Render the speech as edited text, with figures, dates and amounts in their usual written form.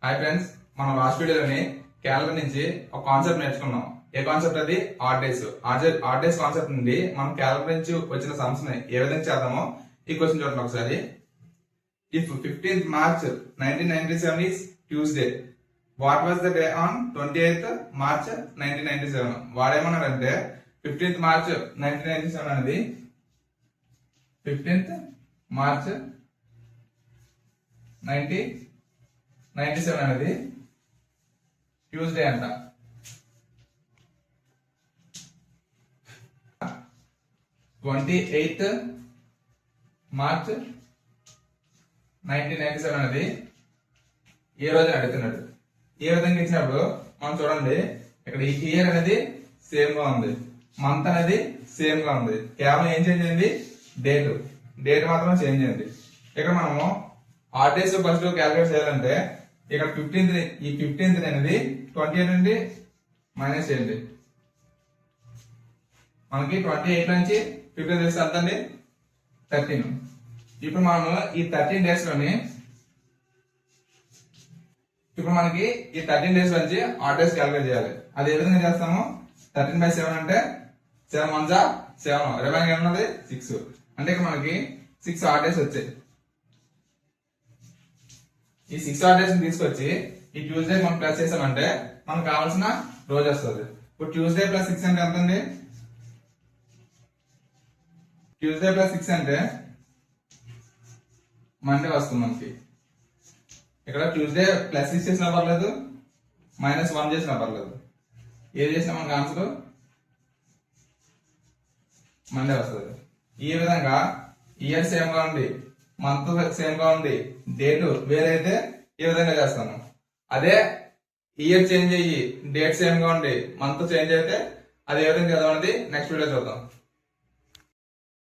Hi friends, మనం last వీడియోలోని calendar నుంచి ఒక కాన్సెప్ట్ నేర్చుకున్నాం. ఏ కాన్సెప్ట్ అది? Odd days. Odd days concept నుండి మనం క్యాలెండర్ నుంచి వచ్చిన సమ్స్ ని ఏ విధంగా చేద్దామో ఈ క్వశ్చన్ చూడండి ఒకసారి. If 15th March 1997 is Tuesday, what was the day on 28th March 1997? వాడేమన్నాడంటే 15th March 1997 అనేది 15th March 1997 అనేది ట్యూస్డే అంట. March 1997 అనేది ఏ రోజు అడుగుతున్నాడు. ఏ విధంగా ఇచ్చినప్పుడు మనం చూడండి, ఇక్కడ ఈ ఇయర్ అనేది సేమ్ గా ఉంది, మంత్ అనేది సేమ్ గా ఉంది, కేవలం ఏం చేంజ్ అయింది? డేట్ మాత్రం చేంజ్ అయింది. ఇక్కడ మనము ఆడ్ డేస్ ఫస్ట్ క్యాలిక్యులేట్ చేయాలంటే ఇక్కడ 15th అనేది 28 నుండి మైనస్ చేయండి. మనకి 28 నుంచి 15 డేస్ ఎంతండి? 13. ఇప్పుడు మనము ఈ 13 డేస్ లోని మనకి ఈ 13 డేస్ నుంచి ఆడ్ డేస్ క్యాలిక్యులేట్ చేయాలి. అది ఏ విధంగా చేస్తాము? 13/7 అంటే 7 1 7, రిమైనింగ్ ఉన్నది 6. అంటే ఇక్కడ మనకి 6 ఆడ్ డేస్ వచ్చాయి. ఈ 6 ఆడ్ డేస్ తీసుకొచ్చి ఈ ట్యూస్డే మనం ప్లస్ చేసామంటే మనకు కావాల్సిన రోజు వస్తుంది. ఇప్పుడు ట్యూస్డే ప్లస్ 6 అంటే ఎంత అండి? ట్యూస్డే ప్లస్ 6 అంటే మండే వస్తుంది మనకి. ఇక్కడ ట్యూస్డే ప్లస్ 6 చేసినా పర్లేదు, -1 చేసినా పర్లేదు, ఏది చేసినా మనకు ఆన్సర్ మండే వస్తుంది. ఈ విధంగా ఇయర్ సేమ్ గా ఉండి, మంత్ సేమ్ గా ఉండి, డేట్ వేరే అయితే ఈ విధంగా చేస్తాను. అదే ఇయర్ చేంజ్ అయ్యి డేట్ సేమ్ గా ఉండి మంత్ చేంజ్ అయితే అది ఏ విధంగా చదవనేది నెక్స్ట్ వీడియో చూద్దాం.